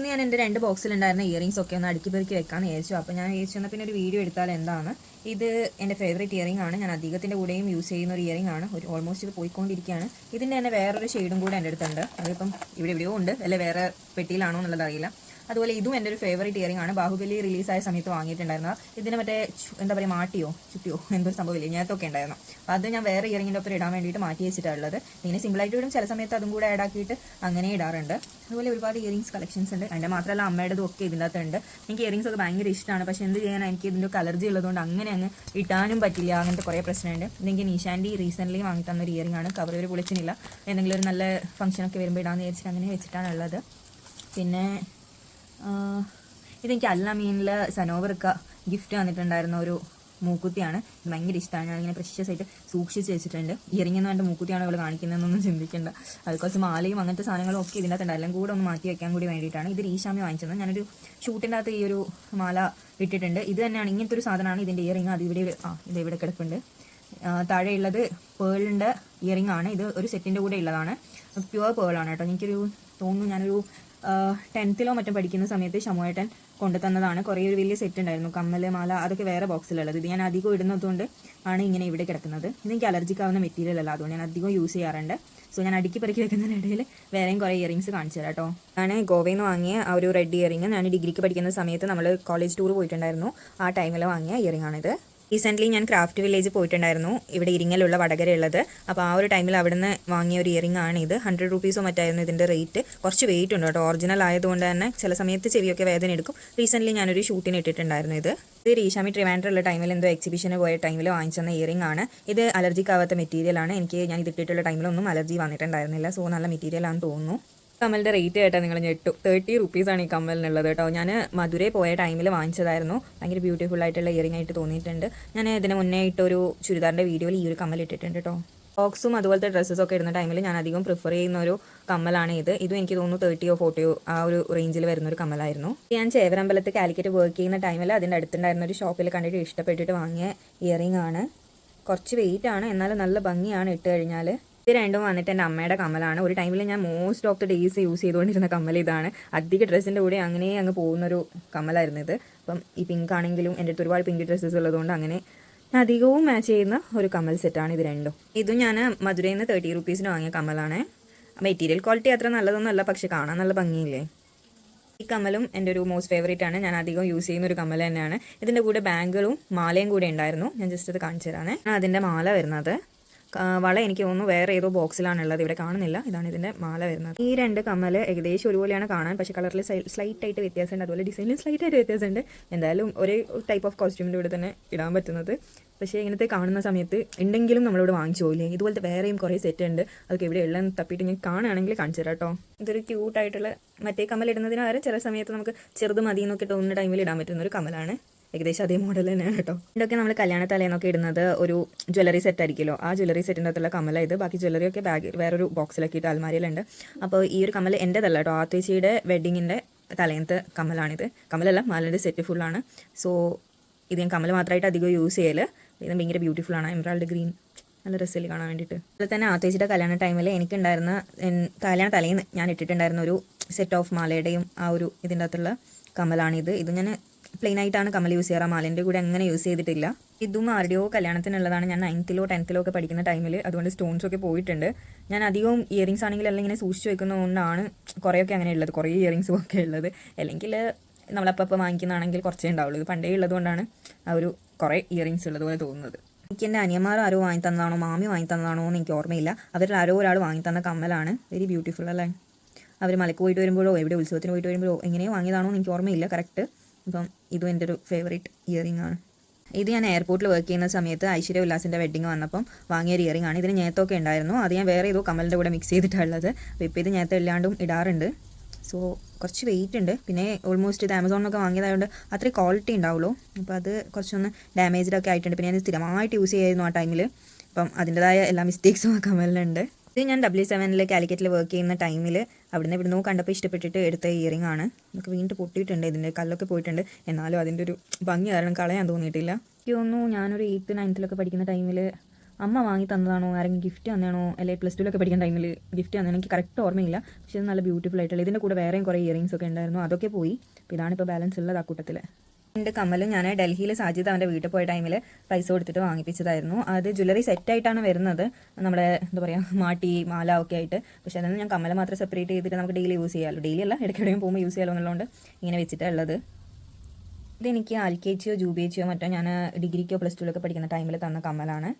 ഞാൻ എൻ്റെ 2 ബോക്സിലുണ്ടായിരുന്ന ഇയറിംഗ്സ് ഒക്കെ ഒന്ന് അടുക്കി പെറുക്കി വെക്കാമെന്ന് വിചാരിച്ചു. അപ്പോൾ ഞാൻ വിചാരിച്ചു എന്നാൽ പിന്നെ ഒരു വീഡിയോ എടുത്താൽ എന്താണ്. ഇത് എൻ്റെ ഫേവറേറ്റ് ഇയറിംഗ് ആണ്. ഞാൻ അധികത്തിൻ്റെ കൂടെയും യൂസ് ചെയ്യുന്ന ഒരു ഇയറിംഗ് ആണ്. ഓൾമോസ്റ്റ് ഇത് പോയിക്കൊണ്ടിരിക്കുകയാണ്. ഇതിൻ്റെ തന്നെ വേറൊരു ഷെയ്ഡും കൂടെ എൻ്റെ അടുത്തുണ്ട്. അതിപ്പം ഇവിടെ എവിടെയോ ഉണ്ട്, അല്ലെ വേറെ പെട്ടിയിലാണോ എന്നുള്ളത് അറിയില്ല. അതുപോലെ ഇതും എൻ്റെ ഒരു ഫേവറേറ്റ് ഇയറിംഗ് ആണ്. ബാഹുബലി റിലീസായ സമയത്ത് വാങ്ങിയിട്ടുണ്ടായിരുന്നു. ഇതിന് മറ്റേ എന്താ പറയുക, മാട്ടിയോ ചുറ്റിയോ എന്തൊരു സംഭവമില്ല, ഇങ്ങനത്തൊക്കെ ഉണ്ടായിരുന്നു. അപ്പോൾ അത് ഞാൻ വേറെ ഇയറിംഗിൻ്റെ ഒപ്പം ഇടാൻ വേണ്ടിയിട്ട് മാറ്റി വെച്ചിട്ടുള്ളത്. ഇങ്ങനെ സിമ്പിളായിട്ട് ഇടും, ചില സമയത്ത് അതും കൂടെ ആഡ് ആക്കിയിട്ട് അങ്ങനെ ഇടാറുണ്ട്. അതുപോലെ ഒരുപാട് ഇയറിംഗ്സ് കളക്ഷൻസ് ഉണ്ട്. അതിൻ്റെ മാത്രമല്ല അമ്മയുടേതും ഒക്കെ ഇതിൻ്റെ അകത്തുണ്ട്. എനിക്ക് ഇയറിംഗ്സ് ഒക്കെ ഭയങ്കര ഇഷ്ടമാണ്. പക്ഷേ എന്ത് ചെയ്യാൻ, എനിക്ക് ഇതിൻ്റെ ഒക്കെ അലർജി ഉള്ളതുകൊണ്ട് അങ്ങനെ അങ്ങ് ഇട്ടാനും പറ്റില്ല. അങ്ങനത്തെ കുറേ പ്രശ്നമുണ്ട്. ഇതെങ്കിൽ നിഷാൻഡി റീസെൻ്റ്ലി വാങ്ങി തന്നൊരു ഇയറിംഗ് ആണ്. കവർ ഒരു പൊളിച്ചിനില്ല. എന്തെങ്കിലും ഒരു നല്ല ഫംഗ്ഷനൊക്കെ വരുമ്പോൾ ഇടാമെന്ന് വിചാരിച്ചിട്ട് അങ്ങനെ വെച്ചിട്ടാണ് ഉള്ളത്. പിന്നെ ഇതെനിക്ക് അല്ലമീനിൽ സനോവർക്ക് ഗിഫ്റ്റ് വന്നിട്ടുണ്ടായിരുന്ന ഒരു മൂക്കുത്തിയാണ്. ഭയങ്കര ഇഷ്ടമാണ്. ഞാനിങ്ങനെ പ്രഷ്യസ് ആയിട്ട് സൂക്ഷിച്ച് വെച്ചിട്ടുണ്ട്. ഇയറിംഗ് എന്ന് പറഞ്ഞ മൂക്കുത്തിയാണ് അവൾ കാണിക്കുന്നതെന്നൊന്നും ചിന്തിക്കേണ്ട. അത് കുറച്ച് മാലയും അങ്ങനത്തെ സാധനങ്ങളും ഒക്കെ ഇതിൻ്റെ അകത്തുണ്ട്. എല്ലാം കൂടെ ഒന്ന് മാറ്റി വയ്ക്കാൻ കൂടി വേണ്ടിയിട്ടാണ്. ഇത് റീഷാമി വാങ്ങിച്ചത്. ഞാനൊരു ഷൂട്ടിൻ്റെ അകത്ത് ഈ ഒരു മാല ഇട്ടിട്ടുണ്ട്. ഇത് തന്നെയാണ്, ഇങ്ങനത്തെ ഒരു സാധനമാണ് ഇതിൻ്റെ ഇയറിംഗ്. അത് ഇവിടെ കിടപ്പുണ്ട്. താഴെയുള്ളത് പേളിൻ്റെ ഇയറിംഗ് ആണ്. ഇത് ഒരു സെറ്റിൻ്റെ കൂടെ ഉള്ളതാണ്. പ്യുവർ പേളാണ് കേട്ടോ. എനിക്കൊരു തോന്നുന്നു ഞാനൊരു 10th മറ്റും പഠിക്കുന്ന സമയത്ത് ഷമുവേട്ടൻ കൊണ്ടു തന്നതാണ്. കുറേ ഒരു വലിയ സെറ്റ് ഉണ്ടായിരുന്നു. കമ്മൽ, മാല, അതൊക്കെ വേറെ ബോക്സിലുള്ളത്. ഇത് ഞാൻ അധികം ഇടുന്നതുകൊണ്ട് ആണ് ഇങ്ങനെ ഇവിടെ കിടക്കുന്നത്. ഇതെനിക്ക് അലർജിക്ക് ആവുന്ന മെറ്റീരിയൽ അല്ല, അതുകൊണ്ട് ഞാൻ അധികം യൂസ് ചെയ്യാറുണ്ട്. സോ ഞാൻ അടുക്കി പെറുക്കി വെക്കുന്നതിനിടയിൽ വേറെയും കുറേ ഇയറിംഗ്സ് കാണിച്ചു തരാം കേട്ടോ. ഞാൻ ഗോവയിൽ നിന്ന് വാങ്ങിയ ആ ഒരു റെഡ് ഇയറിംഗ് ഞാൻ ഡിഗ്രിക്ക് പഠിക്കുന്ന സമയത്ത് നമ്മൾ കോളേജ് ടൂർ പോയിട്ടുണ്ടായിരുന്നു. ആ ടൈമിൽ വാങ്ങിയ ഇയറിംഗ് ആണിത്. റീസെൻ്റ്ലി ഞാൻ ക്രാഫ്റ്റ് വില്ലേജ് പോയിട്ടുണ്ടായിരുന്നു, ഇവിടെ ഇരിങ്ങലുള്ള വടകരയുള്ളത്. അപ്പോൾ ആ ഒരു ടൈമിൽ അവിടെ നിന്ന് വാങ്ങിയ ഒരു ഇയറിംഗ് ആണ് ഇത്. 100 രൂപീസോ മറ്റായിരുന്നു ഇതിൻ്റെ റേറ്റ്. കുറച്ച് വെയിറ്റ് ഉണ്ട് കേട്ടോ. ഒറിജിനൽ ആയതുകൊണ്ട് തന്നെ ചില സമയത്ത് ചെവിയൊക്കെ വേദന എടുക്കും. റീസെൻ്റ്ലി ഞാനൊരു ഷൂട്ടിന് ഇട്ടിട്ടുണ്ടായിരുന്നു ഇത്. റീഷാമി ട്രിവാൻഡ്രമുള്ള ടൈമിൽ എന്തോ എക്സിബിഷന് പോയ ടൈമിൽ വാങ്ങിച്ചെന്ന ഇയറിംഗ് ആണ് ഇത്. അലർജിക്കാവാത്ത മെറ്റീരിയലാണ്. ഞാൻ ഇത് ഇട്ടിട്ടുള്ള ടൈമിലൊന്നും അലർജി വന്നിട്ടുണ്ടായിരുന്നില്ല. സോ നല്ല മെറ്റീരിയലാണെന്ന് തോന്നുന്നു. കമ്മലിൻ്റെ റേറ്റ് കേട്ടാൽ നിങ്ങൾ ഞെട്ടും. 30 റുപ്പീസാണ് ഈ കമ്മലിനുള്ളത് കേട്ടോ. ഞാൻ മധുരൈ പോയ ടൈമിൽ വാങ്ങിച്ചതായിരുന്നു. ഭയങ്കര ബ്യൂട്ടിഫുൾ ആയിട്ടുള്ള ഇയറിംഗ് ആയിട്ട് തോന്നിയിട്ടുണ്ട്. ഞാൻ ഇതിന് മുന്നേ ഇട്ടൊരു ചുരിദാറിൻ്റെ വീഡിയോയിൽ ഈ ഒരു കമ്മൽ ഇട്ടിട്ടുണ്ട് കേട്ടോ. ബോക്സും അതുപോലത്തെ ഡ്രസ്സസൊക്കെ ഇടുന്ന ടൈമിൽ ഞാൻ അധികം പ്രിഫർ ചെയ്യുന്ന ഒരു കമ്മലാണ് ഇത്. ഇതും എനിക്ക് തോന്നുന്നു 30 or 40 ആ ഒരു റേഞ്ചിൽ വരുന്നൊരു കമ്മലായിരുന്നു. ഞാൻ ചേവരമ്പലത്ത് കാലിക്കറ്റ് വർക്ക് ചെയ്യുന്ന ടൈമിൽ അതിൻ്റെ അടുത്തുണ്ടായിരുന്ന ഒരു ഷോപ്പിൽ കണ്ടിട്ട് ഇഷ്ടപ്പെട്ടിട്ട് വാങ്ങിയ ഇയറിംഗ് ആണ്. കുറച്ച് വെയിറ്റ് ആണ്, എന്നാലും നല്ല ഭംഗിയാണ് ഇട്ട് കഴിഞ്ഞാൽ. ഇത് രണ്ടും വന്നിട്ട് എൻ്റെ അമ്മയുടെ കമ്മലാണ്. ഒരു ടൈമിൽ ഞാൻ most of the days use ചെയ്തുകൊണ്ടിരുന്ന കമ്മൽ ഇതാണ്. അധിക ഡ്രസ്സിൻ്റെ കൂടെ അങ്ങനെ അങ്ങ് പോകുന്നൊരു കമ്മലായിരുന്നു ഇത്. അപ്പം ഈ പിങ്ക് ആണെങ്കിലും എൻ്റെ അടുത്ത് ഒരുപാട് പിങ്ക് ഡ്രസ്സസ് ഉള്ളതുകൊണ്ട് അങ്ങനെ ഞാൻ അധികവും മാച്ച് ചെയ്യുന്ന ഒരു കമ്മൽ സെറ്റാണ് ഇത് രണ്ടും. ഇതും ഞാൻ മധുരയിൽ നിന്ന് 30 റുപ്പീസിന് വാങ്ങിയ കമ്മലാണ്. മെറ്റീരിയൽ ക്വാളിറ്റി അത്ര നല്ലതൊന്നുമല്ല, പക്ഷെ കാണാൻ നല്ല ഭംഗിയില്ലേ. ഈ കമ്മലും എൻ്റെ ഒരു മോസ്റ്റ് ഫേവറേറ്റ് ആണ്. ഞാൻ അധികം യൂസ് ചെയ്യുന്ന ഒരു കമ്മൽ തന്നെയാണ്. ഇതിൻ്റെ കൂടെ ബാംഗിളും മാലയും കൂടെ ഉണ്ടായിരുന്നു. ഞാൻ ജസ്റ്റ് അത് കാണിച്ചു തരാനേ. അതിൻ്റെ മാല വരുന്നത് വള എനിക്ക് തോന്നുന്നു വേറെ ഏതോ ബോക്സിലാണുള്ളത്, ഇവിടെ കാണുന്നില്ല. ഇതാണ് ഇതിൻ്റെ മാല വരുന്നത്. ഈ 2 കമ്മൽ ഏകദേശം ഒരുപോലെയാണ് കാണാൻ, പക്ഷേ കളറിൽ സ്ലൈറ്റ് ആയിട്ട് വ്യത്യാസമുണ്ട്. അതുപോലെ ഡിസൈനിൽ സ്ലൈറ്റ് ആയിട്ട് വ്യത്യാസമുണ്ട്. എന്തായാലും ഒരേ ടൈപ്പ് ഓഫ് കോസ്റ്റ്യൂമിൻ്റെ കൂടെ തന്നെ ഇടാൻ പറ്റുന്നത്. പക്ഷേ ഇങ്ങനത്തെ കാണുന്ന സമയത്ത് ഉണ്ടെങ്കിലും നമ്മളിവിടെ വാങ്ങിച്ചു പോയില്ലേ. ഇതുപോലത്തെ വേറെയും കുറേ സെറ്റ് ഉണ്ട്. അതൊക്കെ ഇവിടെ ഉള്ള തപ്പിയിട്ട് ഞാൻ കാണുകയാണെങ്കിൽ കാണിച്ചു തരാം കേട്ടോ. ഇതൊരു ക്യൂട്ടായിട്ടുള്ള മറ്റേ കമ്മൽ ഇടുന്നതിന് വരെ ചില സമയത്ത് നമുക്ക് ചെറുത് മതി എന്നൊക്കെ തോന്നുന്ന ടൈമിൽ ഇടാൻ പറ്റുന്ന ഒരു കമ്മലാണ്. ഏകദേശം അതേ മോഡൽ തന്നെയാണ് കേട്ടോ. ഇതൊക്കെ നമ്മൾ കല്യാണ തലേന്നൊക്കെ ഇടുന്നത് ഒരു ജ്വല്ലറി സെറ്റ് ആയിരിക്കുമല്ലോ. ആ ജ്വല്ലറി സെറ്റിൻ്റെ അകത്തുള്ള കമ്മല ഇത്. ബാക്കി ജ്വല്ലറിയൊക്കെ വേറൊരു ബോക്സിലൊക്കെ ഇട്ട് അൽമാരിയിലുണ്ട്. അപ്പോൾ ഈ ഒരു കമ്മൽ എൻ്റെതല്ല കേട്ടോ. ആത്തേച്ചിയുടെ വെഡ്ഡിങ്ങിൻ്റെ തലേന്നത്തെ കമ്മലാണിത്. കമ്മലല്ല, മാലയുടെ സെറ്റ് ഫുള്ളാണ്. സോ ഇത് ഞാൻ കമ്മൽ മാത്രമായിട്ട് അധികം യൂസ് ചെയ്യൽ. ഇത് ഭയങ്കര ബ്യൂട്ടിഫുള്ളാണ്. എമറാൾഡ് ഗ്രീൻ, നല്ല ഡ്രസ്സിൽ കാണാൻ വേണ്ടിയിട്ട്. അതുപോലെ തന്നെ ആത്തേച്ചിയുടെ കല്യാണ ടൈമിൽ എനിക്കുണ്ടായിരുന്ന കല്യാണ തലേന്ന് ഞാൻ ഇട്ടിട്ടുണ്ടായിരുന്ന ഒരു സെറ്റ് ഓഫ് മാലയുടെയും ആ ഒരു ഇതിൻ്റെ അകത്തുള്ള കമ്മലാണിത്. ഇത് ഞാൻ പ്ലെയിൻ ആയിട്ടാണ് കമ്മൽ യൂസ് ചെയ്യാറ്. മാലേൻ്റെ കൂടെ അങ്ങനെ യൂസ് ചെയ്തിട്ടില്ല. ഇതും ആരുടെയോ കല്യാണത്തിനുള്ളതാണ്. ഞാൻ 9th or 10th ഒക്കെ പഠിക്കുന്ന ടൈമിൽ. അതുകൊണ്ട് സ്റ്റോൺസ് ഒക്കെ പോയിട്ടുണ്ട്. ഞാൻ അധികവും ഇയറിംഗ്സ് ആണെങ്കിൽ എല്ലാം ഇങ്ങനെ സൂക്ഷിച്ച് വെക്കുന്നതുകൊണ്ടാണ് കുറേയൊക്കെ അങ്ങനെ ഉള്ളത്, കുറേ ഇയറിംഗ്സും ഒക്കെ ഉള്ളത്. അല്ലെങ്കിൽ നമ്മളപ്പോൾ വാങ്ങിക്കുന്നതാണെങ്കിൽ കുറച്ചേ ഉണ്ടാവുള്ളൂ. ഇത് പണ്ടേ ഉള്ളതുകൊണ്ടാണ് ആ ഒരു കുറേ ഇയറിംഗ്സ് ഉള്ളതുപോലെ തോന്നുന്നത്. എനിക്ക് എൻ്റെ അനിയന്മാർ ആരോ വാങ്ങി തന്നതാണോ മാമി വാങ്ങി തന്നതാണോ എന്ന് എനിക്ക് ഓർമ്മയില്ല. അവരിൽ ആരോ ഒരാൾ വാങ്ങി തന്ന കമ്മലാണ്. വെരി ബ്യൂട്ടിഫുൾ അല്ലേ. അവർ മലക്ക് പോയിട്ട് വരുമ്പോഴോ എവിടെ ഉത്സവത്തിന് പോയിട്ട് വരുമ്പോഴോ എങ്ങനെയോ വാങ്ങിയതാണോ എന്ന് എനിക്ക് ഓർമ്മയില്ല കറക്റ്റ്. അപ്പം ഇതും എൻ്റെ ഒരു ഫേവറേറ്റ് ഇയറിംഗ് ആണ്. ഇത് ഞാൻ എയർപോർട്ടിൽ വർക്ക് ചെയ്യുന്ന സമയത്ത് ഐശ്വര്യ ഉല്ലാസിൻ്റെ വെഡ്ഡിങ് വന്നപ്പം വാങ്ങിയ ഒരു ഇയറിംഗ് ആണ്. ഇതിന് ഞേത്തൊക്കെ ഉണ്ടായിരുന്നു. അത് ഞാൻ വേറെ ഏതോ കമ്മലിൻ്റെ കൂടെ മിക്സ് ചെയ്തിട്ടുള്ളത്. അപ്പോൾ ഇപ്പോൾ ഇത് ഞേത്ത ഇല്ലാണ്ടും ഇടാറുണ്ട്. സോ കുറച്ച് വെയിറ്റ് ഉണ്ട്. പിന്നെ ഓൾമോസ്റ്റ് ഇത് ആമസോണിനൊക്കെ വാങ്ങിയതായതുകൊണ്ട് അത്രയും ക്വാളിറ്റി ഉണ്ടാവുള്ളൂ. അപ്പോൾ അത് കുറച്ചൊന്ന് ഡാമേജ്ഡൊക്കെ ആയിട്ടുണ്ട്. പിന്നെ ഞാൻ സ്ഥിരമായിട്ട് യൂസ് ചെയ്യായിരുന്നു ആ ടൈമിൽ. അപ്പം അതിൻ്റെതായ എല്ലാ മിസ്റ്റേക്സും ആ കമ്മലിനുണ്ട്. ഇത് ഞാൻ W7 കാലിക്കറ്റിൽ വർക്ക് ചെയ്യുന്ന ടൈമിൽ ഇവിടുന്ന് കണ്ടപ്പോൾ ഇഷ്ടപ്പെട്ടിട്ട് എടുത്ത ഇയറിംഗ് ആണ്. നമുക്ക് വീണ്ടും പൊട്ടിയിട്ടുണ്ട്, ഇതിൻ്റെ കല്ലൊക്കെ പോയിട്ടുണ്ട്. എന്നാലും അതിൻ്റെ ഒരു ഭംഗി കാരണം കളയാൻ തോന്നിയിട്ടില്ല. എനിക്ക് തോന്നുന്നു ഞാനൊരു 8th 9th പഠിക്കുന്ന ടൈമിൽ അമ്മ വാങ്ങി തന്നതാണോ, ആരെങ്കിലും ഗിഫ്റ്റ് തന്നതാണോ, അല്ലെങ്കിൽ പ്ലസ് ടുവിലൊക്കെ പഠിക്കുന്ന ടൈമിൽ ഗിഫ്റ്റ് തന്നതാണ്, എനിക്ക് കറക്റ്റ് ഓർമ്മയില്ല. പക്ഷേ ഇത് നല്ല ബ്യൂട്ടിഫുൾ ആയിട്ടുള്ള, ഇതിൻ്റെ കൂടെ വേറെയും കുറേ ഇയറിങ്സ് ഒക്കെ ഉണ്ടായിരുന്നു, അതൊക്കെ പോയി. അപ്പോൾ ഇതാണിപ്പോൾ ബാലൻസ് ഉള്ളത് ആ കൂട്ടത്തിൽ. എൻ്റെ കമ്മൽ ഞാൻ ഡൽഹിയിൽ സാജിദ് അവൻ്റെ വീട്ടിൽ പോയ ടൈമിൽ പൈസ കൊടുത്തിട്ട് വാങ്ങിപ്പിച്ചതായിരുന്നു. അത് ജ്വല്ലറി സെറ്റായിട്ടാണ് വരുന്നത്, നമ്മുടെ എന്താ പറയുക മാട്ടി മാല ഒക്കെ ആയിട്ട്. പക്ഷേ അതൊന്നും ഞാൻ കമ്മൽ മാത്രം സെപ്പറേറ്റ് ചെയ്തിട്ട് നമുക്ക് ഡെയിലി യൂസ് ചെയ്യാമല്ലോ, ഡെയിലി അല്ല ഇടയ്ക്കിടെയും പോകുമ്പോൾ യൂസ് ചെയ്യാമല്ലോ എന്നുള്ളതുകൊണ്ട് ഇങ്ങനെ വെച്ചിട്ടുള്ളത്. ഇതെനിക്ക് ആൽക്കേച്ചിയോ ജൂബേച്ചിയോ മറ്റോ ഞാൻ ഡിഗ്രിക്കോ പ്ലസ് ടുവിലൊക്കെ പഠിക്കുന്ന ടൈമിൽ തന്ന കമ്മലാണ്.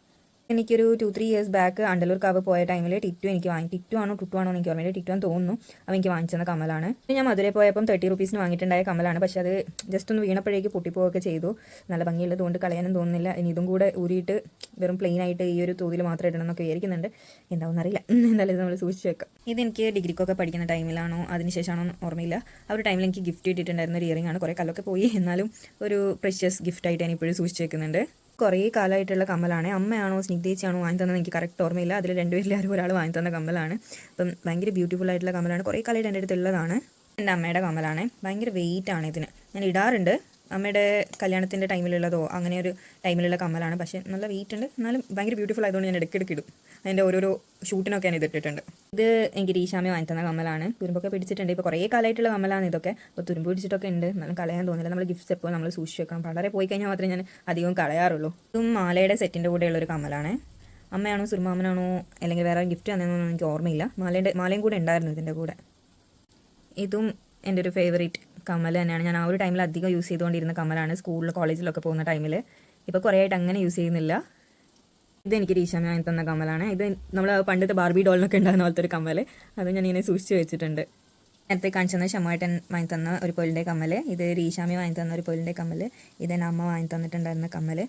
എനിക്കൊരു 2-3 ഇയേഴ്സ് ബാക്ക് അണ്ടലൂർ കാവ് പോയ ടൈമിൽ ടിറ്റു എനിക്ക് ടിറ്റു ആണോ എനിക്ക് ഓർമ്മയില്ല, ടിറ്റു എന്ന് തോന്നുന്നു, അവൻ എനിക്ക് വാങ്ങിച്ചെന്ന കമ്മലാണ്. ഞാൻ മധുരയിൽ പോയപ്പം 30 റുപ്പീസിന് വാങ്ങിയിട്ടുണ്ടായ കമ്മലാണ്. പക്ഷേ അത് ജസ്റ്റ് ഒന്ന് വീണപ്പോഴേക്ക് പൊട്ടിപ്പോവുകയൊക്കെ ചെയ്തു. നല്ല ഭംഗിയുള്ളത് കൊണ്ട് കളയാനും തോന്നുന്നില്ല. ഇനി ഇതും കൂടെ ഊരിയിട്ട് വെറും പ്ലെയിൻ ആയിട്ട് ഈ ഒരു തോതിൽ മാത്രം ഇടണം എന്നൊക്കെ വിചാരിക്കുന്നുണ്ട്. എന്താണെന്ന് അറിയില്ല, എന്തായാലും ഇത് നമ്മൾ സൂക്ഷിച്ച് വെക്കാം. ഇതെനിക്ക് ഡിഗ്രിക്കൊക്കെ പഠിക്കുന്ന ടൈമിലാണോ അതിനുശേഷമാണോ ഓർമ്മയില്ല, ആ ഒരു ടൈമിൽ എനിക്ക് ഗിഫ്റ്റ് കിട്ടിയിട്ടുണ്ടായിരുന്ന ഒരു ഇയറിംഗ് ആണ്. കുറേ കല്ലൊക്കെ പോയി, എന്നാലും ഒരു പ്രഷ്യസ് ഗിഫ്റ്റായിട്ട് ഞാൻ ഇപ്പോഴും സൂക്ഷിച്ച് വെക്കുന്നുണ്ട്. കുറേ കാലമായിട്ടുള്ള കമ്മലാണ്. അമ്മയാണോ സ്നിഗ്ധേച്ചിയാണോ വാങ്ങി തന്നത് എനിക്ക് കറക്റ്റ് ഓർമ്മയില്ല. അതിൽ രണ്ടുപേരിൽ ആരും ഒരാൾ വാങ്ങി തന്ന കമ്മലാണ്. അപ്പം ഭയങ്കര ബ്യൂട്ടിഫുൾ ആയിട്ടുള്ള കമ്മലാണ്, കുറേ കാലമായിട്ട് എൻ്റെ അടുത്തുള്ളതാണ്. എൻ്റെ അമ്മയുടെ കമ്മലാണ്. ഭയങ്കര വെയിറ്റ് ആണ് ഇതിന്. ഞാൻ ഇടാറുണ്ട്, അമ്മയുടെ കല്യാണത്തിൻ്റെ ടൈമിലുള്ളതോ അങ്ങനെ ഒരു ടൈമിലുള്ള കമ്മലാണ്. പക്ഷേ നല്ല വെയിറ്റ് ഉണ്ട്, എന്നാലും ഭയങ്കര ബ്യൂട്ടിഫുൾ ആയതുകൊണ്ട് ഞാൻ ഇടയ്ക്കിടയ്ക്ക് ഇടും. അതിൻ്റെ ഓരോരോ ഷൂട്ടിനൊക്കെ ഞാൻ ഇതിട്ടിട്ടുണ്ട്. ഇത് എനിക്ക് രീശാമി വാങ്ങി തന്ന കമ്മലാണ്. തുരുമ്പൊക്കെ പിടിച്ചിട്ടുണ്ട്. ഇപ്പോൾ കുറേ കാലമായിട്ടുള്ള കമ്മലാണ് ഇതൊക്കെ. അപ്പോൾ തുരുമ്പ് പിടിച്ചിട്ടൊക്കെ ഉണ്ട്, എന്നാലും കളയാൻ തോന്നില്ല. നമ്മൾ ഗിഫ്റ്റ്സ് എപ്പോൾ നമ്മൾ സൂക്ഷിച്ച് വെക്കണം. വളരെ പോയി കഴിഞ്ഞാൽ മാത്രമേ ഞാൻ അധികം കളയാറുള്ളൂ. ഇതും മാലയുടെ സെറ്റിൻ്റെ കൂടെയുള്ളൊരു കമ്മലാണ്. അമ്മയാണോ സുർമാമനാണോ അല്ലെങ്കിൽ വേറെ ഗിഫ്റ്റ് തന്നെയെന്നൊന്നും എനിക്ക് ഓർമ്മയില്ല. മാലയും കൂടെ ഉണ്ടായിരുന്നു ഇതിൻ്റെ കൂടെ. ഇതും എൻ്റെ ഒരു ഫേവറേറ്റ് കമ്മൽ തന്നെയാണ്. ഞാൻ ആ ഒരു ടൈമിൽ അധികം യൂസ് ചെയ്തുകൊണ്ടിരുന്ന കമ്മലാണ്, സ്കൂളിൽ കോളേജിലൊക്കെ പോകുന്ന ടൈമിൽ. ഇപ്പോൾ കുറേ ആയിട്ട് അങ്ങനെ യൂസ് ചെയ്യുന്നില്ല. ഇതെനിക്ക് രീശാമി വാങ്ങി തന്ന കമ്മലാണ്. ഇത് നമ്മൾ പണ്ടത്തെ ബാർബി ഡോളിനൊക്കെ ഉണ്ടാകുന്ന പോലത്തെ ഒരു കമ്മൽ, അത് ഞാനിങ്ങനെ സൂക്ഷിച്ച് വെച്ചിട്ടുണ്ട്. നേരത്തെ കാണിച്ചെന്ന ഷമായിട്ടൻ വാങ്ങി തന്ന ഒരു പൊലിൻ്റെ കമ്മൽ, ഇത് രീശാമി വാങ്ങി തന്ന ഒരു പൊലിൻ്റെ കമ്മൽ, ഇതെന്നെ അമ്മ വാങ്ങി തന്നിട്ടുണ്ടായിരുന്ന കമ്മൽ.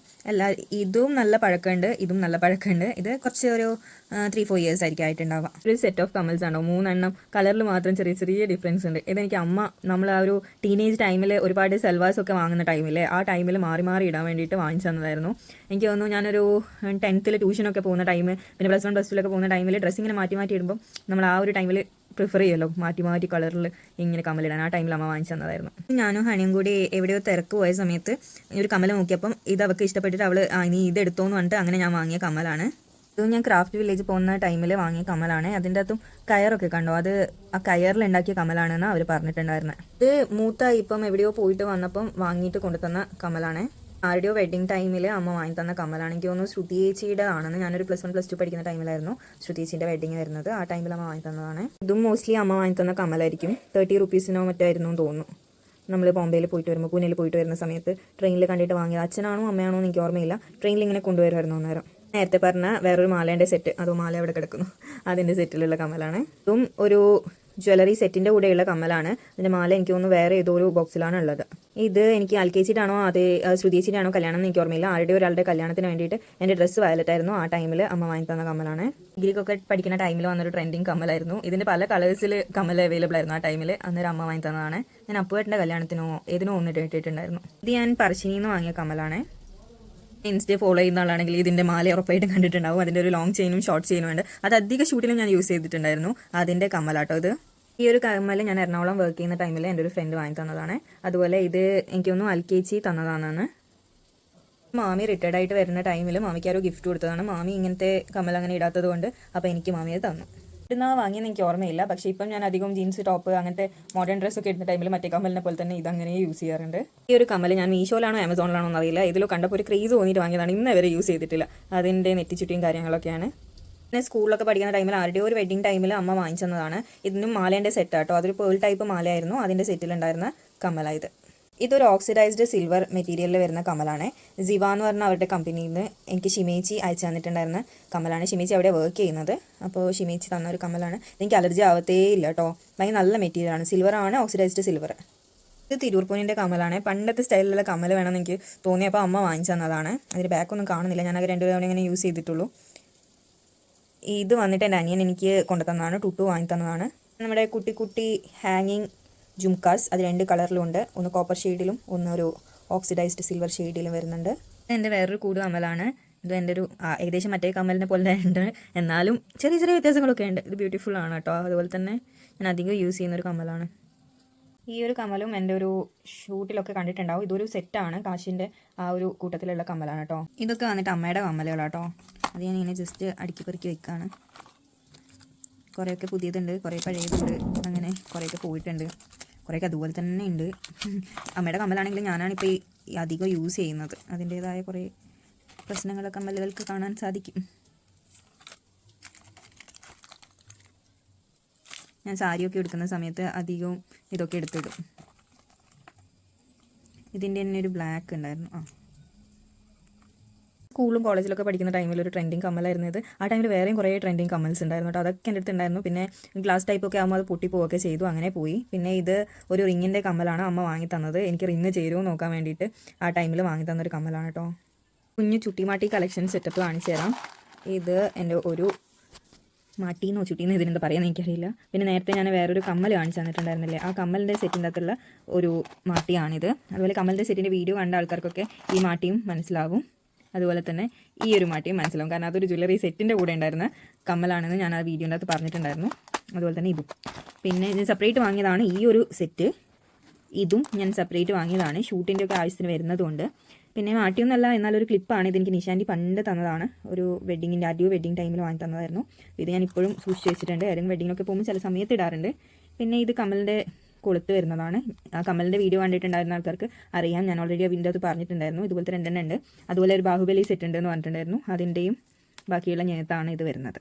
ഇതും നല്ല പഴക്കമുണ്ട്, ഇതും നല്ല പഴക്കമുണ്ട്. ഇത് കുറച്ച് ഒരു 3-4 ഇയേഴ്സ് ആയിരിക്കും ആയിട്ടുണ്ടാവുക. ഒരു സെറ്റ് ഓഫ് കമ്മൽസ് ആണോ, 3 എണ്ണം. കളറിൽ മാത്രം ചെറിയ ചെറിയ ഡിഫറൻസ് ഉണ്ട്. ഇതെനിക്ക് അമ്മ നമ്മൾ ആ ഒരു ടീനേജ് ടൈമിൽ ഒരുപാട് സെൽവാസ് ഒക്കെ വാങ്ങുന്ന ടൈമിൽ ആ ടൈമിൽ മാറി മാറി ഇടാൻ വേണ്ടിയിട്ട് വാങ്ങിച്ചു തന്നതായിരുന്നു. എനിക്ക് തോന്നുന്നു ഞാനൊരു 10th ട്യൂഷനൊക്കെ പോകുന്ന ടൈം, പിന്നെ +1 +2 പോകുന്ന ടൈമിൽ ഡ്രസ്സിങ്ങനെ മാറ്റി മാറ്റി ഇടുമ്പോൾ നമ്മൾ ആ ഒരു ടൈമിൽ പ്രിഫർ ചെയ്യുമല്ലോ മാറ്റി മാറ്റി കളറിൽ ഇങ്ങനെ കമ്മലിടാൻ. ആ ടൈമിൽ അമ്മ വാങ്ങിച്ചു തന്നതായിരുന്നു. ഞാനും ഹണിയും കൂടി എവിടെയോ തിരക്ക് പോയ സമയത്ത് ഒരു കമ്മൽ നോക്കിയപ്പം ഇത് അവൾക്ക് ഇഷ്ടപ്പെട്ടിട്ട് അവൾ നീ ഇത് എടുത്തോന്ന് പറഞ്ഞിട്ട് അങ്ങനെ ഞാൻ വാങ്ങിയ കമ്മലാണ്. ഇത് ഞാൻ ക്രാഫ്റ്റ് വില്ലേജ് പോകുന്ന ടൈമിൽ വാങ്ങിയ കമ്മലാണ്. അതിൻ്റെ അകത്തും കയറൊക്കെ കണ്ടോ, അത് ആ കയറിൽ ഉണ്ടാക്കിയ കമ്മലാണെന്ന് അവർ പറഞ്ഞിട്ടുണ്ടായിരുന്നത്. ഇത് മൂത്തായി ഇപ്പം എവിടെയോ പോയിട്ട് വന്നപ്പം വാങ്ങിയിട്ട് കൊണ്ടുതന്ന കമ്മലാണ്. ആരുടെയോ വെഡിങ് ടൈമിൽ അമ്മ വാങ്ങി തന്ന കമ്മലാണ്. എനിക്ക് തോന്നുന്നു ശ്രുതി ചേച്ചിയുടെ ആണെന്ന്. ഞാനൊരു +1 +2 പഠിക്കുന്ന ടൈമിലായിരുന്നു ശ്രുതി ചേച്ചിൻ്റെ വെഡിങ് വരുന്നത്. ആ ടൈമിൽ അമ്മ വാങ്ങി തന്നതാണ്. ഇതും മോസ്റ്റ്ലി അമ്മ വാങ്ങി തന്ന കമ്മലായിരിക്കും. 30 റുപ്പീസിനോ മറ്റായിരുന്നു എന്ന് തോന്നുന്നു. നമ്മൾ ബോംബെയിൽ പോയിട്ട് വരുമ്പോൾ, പൂനെയിൽ പോയിട്ട് വരുന്ന സമയത്ത് ട്രെയിനിൽ കണ്ടിട്ട് വാങ്ങിയത്. അച്ഛനാണോ അമ്മയാണോ എന്ന് എനിക്ക് ഓർമ്മയില്ല. ട്രെയിനിൽ ഇങ്ങനെ കൊണ്ടുവരുമായിരുന്നു അന്നേരം. നേരത്തെ പറഞ്ഞ വേറൊരു മാലേൻ്റെ സെറ്റ്, അതോ മാല അവിടെ കിടക്കുന്നു, അതിൻ്റെ സെറ്റിലുള്ള കമ്മലാണ്. ഇതും ഒരു ജ്വല്ലറി സെറ്റിൻ്റെ കൂടെയുള്ള കമ്മലാണ്. അതിൻ്റെ മാല എനിക്ക് തോന്നുന്നു വേറെ ഏതോ ഒരു ബോക്സിലാണ് ഉള്ളത്. ഇത് എനിക്ക് ആൽക്കേച്ചിട്ടാണോ അത് ശ്രുതിച്ചിട്ടാണോ കല്യാണം എന്ന് എനിക്ക് ഓർമ്മയില്ല. ആരുടെ ഒരാളുടെ കല്യാണത്തിന് വേണ്ടിയിട്ട് എൻ്റെ ഡ്രസ്സ് വയലറ്റ് ആയിരുന്നു. ആ ടൈമിൽ അമ്മ വാങ്ങി തന്ന കമ്മലാണ്. ഡിഗ്രിക്കൊക്കെ പഠിക്കുന്ന ടൈമിൽ വന്നൊരു ട്രെൻഡിങ് കമ്മലായിരുന്നു. ഇതിൻ്റെ പല കളേഴ്സിൽ കമ്മൽ അവൈലബിൾ ആയിരുന്നു ആ ടൈമിൽ. അന്നേരം അമ്മ വാങ്ങി തന്നതാണ്. ഞാൻ അപ്പുവേട്ടൻ്റെ കല്യാണത്തിനോ ഏതിനോ ഒന്നിട്ട് ഇട്ടിട്ടുണ്ടായിരുന്നു. ഇത് ഞാൻ പറശ്ശിനിന്ന് വാങ്ങിയ കമ്മലാണ്. ഇൻസ്റ്റേ ഫോളോ ചെയ്യുന്ന ആളാണെങ്കിൽ ഇതിൻ്റെ മാല ഉറപ്പായിട്ടും കണ്ടിട്ടുണ്ടാവും. അതിൻ്റെ ഒരു ലോങ് ചെയിനും ഷോർട്ട് ചെയിനും ഉണ്ട്. അത് അധിക ഷൂട്ടിലും ഞാൻ യൂസ് ചെയ്തിട്ടുണ്ടായിരുന്നു. അതിൻ്റെ കമ്മലാട്ടോ ഇത്. ഈ ഒരു കമ്മൽ ഞാൻ എറണാകുളം വർക്ക് ചെയ്യുന്ന ടൈമിൽ എൻ്റെ ഒരു ഫ്രണ്ട് വാങ്ങി തന്നതാണ്. അതുപോലെ ഇത് എനിക്കൊന്നും അൽക്കേച്ചി തന്നതാണെന്ന്. മാമി റിട്ടയർഡ് ആയിട്ട് വരുന്ന ടൈമിൽ മാമിക്ക് ആരോ ഗിഫ്റ്റ് കൊടുത്തതാണ്. മാമി ഇങ്ങനത്തെ കമ്മൽ അങ്ങനെ ഇടാത്തത് കൊണ്ട് അപ്പോൾ എനിക്ക് മാമി അത് തന്നു. ഇടുന്ന വാങ്ങിയെന്ന് എനിക്ക് ഓർമ്മയില്ല. പക്ഷേ ഇപ്പം ഞാൻ അധികം ജീൻസ് ടോപ്പ് അങ്ങനത്തെ മോഡേൺ ഡ്രസ്സൊക്കെ ഇടുന്ന ടൈമിൽ മറ്റേ കമ്മലിനെ പോലെ തന്നെ ഇതങ്ങനെ യൂസ് ചെയ്യാറുണ്ട്. ഈ ഒരു കമ്മൽ ഞാൻ മീഷോയിലാണോ ആമസോണിലാണോ എന്നറിയില്ല, ഇതിലോ കണ്ടപ്പോൾ ഒരു ക്രേസ് തോന്നിയിട്ട് വാങ്ങിയതാണ്. ഇന്ന് വരെ യൂസ് ചെയ്തിട്ടില്ല. അതിൻ്റെ നെറ്റിച്ചുട്ടിയും കാര്യങ്ങളൊക്കെയാണ്. പിന്നെ സ്കൂളിലൊക്കെ പഠിക്കുന്ന ടൈമിൽ ആരുടെയോ ഒരു വെഡിങ് ടൈമിൽ അമ്മ വാങ്ങിച്ചതാണ്. ഇതിനും മാലേൻ്റെ സെറ്റാട്ടോ. അതൊരു പേൾ ടൈപ്പ് മാലയായിരുന്നു. അതിൻ്റെ സെറ്റിലുണ്ടായിരുന്ന കമ്മലായത്. ഇതൊരു ഓക്സിഡൈസ്ഡ് സിൽവർ മെറ്റീരിയലിൽ വരുന്ന കമ്മലാണ്. സിവ എന്ന് പറഞ്ഞ അവരുടെ കമ്പനിയിൽ നിന്ന് എനിക്ക് ഷിമേച്ചി അയച്ചു തന്നിട്ടുണ്ടായിരുന്ന കമ്മലാണ്. ഷിമേച്ചി അവിടെ വർക്ക് ചെയ്യുന്നത്. അപ്പോൾ ഷിമേച്ചി തന്ന ഒരു കമ്മലാണ്. എനിക്ക് അലർജി ആവത്തേ ഇല്ല കേട്ടോ. ഭയങ്കര നല്ല മെറ്റീരിയലാണ്. സിൽവറാണ്, ഓക്സിഡൈസ്ഡ് സിൽവർ. ഇത് തിരൂർ പൂനിൻ്റെ കമ്മലാണ്. പണ്ടത്തെ സ്റ്റൈലിലുള്ള കമ്മൽ വേണമെന്ന് എനിക്ക് തോന്നിയപ്പോൾ അമ്മ വാങ്ങിച്ചു തന്നതാണ്. അതിൻ്റെ ബാക്കൊന്നും കാണുന്നില്ല. ഞാനത് 2 തവണ ഇങ്ങനെ യൂസ് ചെയ്തിട്ടുള്ളൂ. ഇത് വന്നിട്ട് എൻ്റെ അനിയൻ എനിക്ക് കൊണ്ടുതന്നതാണ്. ടുട്ടു വാങ്ങി തന്നതാണ്. നമ്മുടെ കുട്ടി കുട്ടി ഹാങ്ങിങ് ജുംക്കാസ്, അത് 2 കളറിലുണ്ട്. ഒന്ന് കോപ്പർ ഷെയ്ഡിലും ഒന്ന് ഒരു ഓക്സിഡൈസ്ഡ് സിൽവർ ഷെയ്ഡിലും വരുന്നുണ്ട്. എൻ്റെ വേറൊരു കൂട് കമ്മലാണ്. ഇത് എൻ്റെ ഒരു ഏകദേശം മറ്റേ കമ്മലിനെ പോലെ തന്നെ ഉണ്ട്, എന്നാലും ചെറിയ ചെറിയ വ്യത്യാസങ്ങളൊക്കെ ഉണ്ട്. ഇത് ബ്യൂട്ടിഫുൾ ആണ് കേട്ടോ. അതുപോലെ തന്നെ ഞാൻ അധികം യൂസ് ചെയ്യുന്നൊരു കമ്മലാണ്. ഈ ഒരു കമ്മലും എൻ്റെ ഒരു ഷൂട്ടിലൊക്കെ കണ്ടിട്ടുണ്ടാവും. ഇതൊരു സെറ്റാണ്. കാശിൻ്റെ ആ ഒരു കൂട്ടത്തിലുള്ള കമ്മലാണ് കേട്ടോ. ഇതൊക്കെ വന്നിട്ട് അമ്മയുടെ കമ്മലുകളാട്ടോ. അത് ഞാനിങ്ങനെ ജസ്റ്റ് അടുക്കി പെറുക്കി വെക്കുകയാണ്. കുറേയൊക്കെ പുതിയതുണ്ട്, കുറേ പഴയതുണ്ട്, അങ്ങനെ കുറേയൊക്കെ പോയിട്ടുണ്ട്, കുറേയൊക്കെ അതുപോലെ തന്നെ ഉണ്ട്. അമ്മയുടെ കമ്മലാണെങ്കിലും ഞാനാണിപ്പോൾ ഈ അധികം യൂസ് ചെയ്യുന്നത്. അതിൻ്റേതായ കുറേ പ്രശ്നങ്ങളൊക്കെ കമ്മലുകൾക്ക് കാണാൻ സാധിക്കും. ഞാൻ സാരിയൊക്കെ എടുക്കുന്ന സമയത്ത് അധികവും ഇതൊക്കെ എടുത്തിടും. ഇതിൻ്റെ തന്നെ ഒരു ബ്ലാക്ക് ഉണ്ടായിരുന്നു. സ്കൂളും കോളേജിലൊക്കെ പഠിക്കുന്ന ടൈമിൽ ഒരു ട്രെൻഡിങ് കമ്മലായിരുന്നു ഇത്. ആ ടൈമിൽ വേറെയും കുറേ ട്രെൻഡിങ് കമ്മൽസ് ഉണ്ടായിരുന്നു കേട്ടോ. അതൊക്കെ എൻ്റെ അടുത്ത് ഉണ്ടായിരുന്നു. പിന്നെ ഗ്ലാസ് ടൈപ്പൊക്കെ ആകുമ്പോൾ അത് പൊട്ടിപ്പോവുകയൊക്കെ ചെയ്തു, അങ്ങനെ പോയി. പിന്നെ ഇത് ഒരു റിങ്ങിൻ്റെ കമ്മലാണ് അമ്മ വാങ്ങി തന്നത്. എനിക്ക് റിങ് ചേരുമോ നോക്കാൻ വേണ്ടിയിട്ട് ആ ടൈമിൽ വാങ്ങി തന്നൊരു കമ്മലാണ് കേട്ടോ. കുഞ്ഞു ചുട്ടിമാട്ടി കളക്ഷൻ സെറ്റപ്പ് കാണിച്ചു തരാം. ഇത് എൻ്റെ ഒരു മാട്ടീന്നോ ചുട്ടീന്നോ ഇതിനെന്താ പറയുന്നത് എനിക്കറിയില്ല. പിന്നെ നേരത്തെ ഞാൻ വേറൊരു കമ്മൽ കാണിച്ചു തന്നിട്ടുണ്ടായിരുന്നില്ലേ, ആ കമ്മലിൻ്റെ സെറ്റിൻ്റെ അകത്തുള്ള ഒരു മാട്ടിയാണിത്. അതുപോലെ കമ്മലിൻ്റെ സെറ്റിൻ്റെ വീഡിയോ കണ്ട ആൾക്കാർക്കൊക്കെ ഈ മാട്ടിയും മനസ്സിലാവും, അതുപോലെ തന്നെ ഈ ഒരു മാട്ടിയും മനസ്സിലാവും. കാരണം അതൊരു ജ്വല്ലറി സെറ്റിൻ്റെ കൂടെ ഉണ്ടായിരുന്ന കമ്മലാണെന്ന് ഞാൻ ആ വീഡിയോൻ്റെ അകത്ത് പറഞ്ഞിട്ടുണ്ടായിരുന്നു. അതുപോലെ തന്നെ ഇതും പിന്നെ ഇത് സെപ്പറേറ്റ് വാങ്ങിയതാണ്. ഈ ഒരു സെറ്റ് ഇതും ഞാൻ സെപ്പറേറ്റ് വാങ്ങിയതാണ്, ഷൂട്ടിൻ്റെ ഒക്കെ ആവശ്യത്തിന് വരുന്നതുകൊണ്ട്. പിന്നെ മാട്ടിയൊന്നല്ല, എന്നാലൊരു ക്ലിപ്പാണ്. ഇതെനിക്ക് നിശാന്തി പണ്ട് തന്നതാണ്, ഒരു വെഡ്ഡിങ്ങിൻ്റെ ആദ്യ വെഡ്ഡിങ് ടൈമിൽ വാങ്ങി തന്നതായിരുന്നു. ഇത് ഞാൻ ഇപ്പോഴും സൂക്ഷിച്ച് വെച്ചിട്ടുണ്ട്. ഏതെങ്കിലും വെഡ്ഡിങ്ങിനൊക്കെ പോകുമ്പോൾ ചില സമയത്ത് ഇടാറുണ്ട്. പിന്നെ ഇത് കമ്മലിൻ്റെ കൊളുത്ത് വരുന്നതാണ്. ആ കമ്മലിൻ്റെ വീഡിയോ കണ്ടിട്ടുണ്ടായിരുന്ന ആൾക്കാർക്ക് അറിയാം, ഞാൻ ഓൾറെഡി ആ വീഡിയോ അത് പറഞ്ഞിട്ടുണ്ടായിരുന്നു. ഇതുപോലത്തെ 2 ഉണ്ട്. അതുപോലെ ഒരു ബാഹുബലി സെറ്റ് ഉണ്ട് എന്ന് പറഞ്ഞിട്ടുണ്ടായിരുന്നു, അതിൻ്റെയും ബാക്കിയുള്ള ഞേത്താണ് ഇത് വരുന്നത്.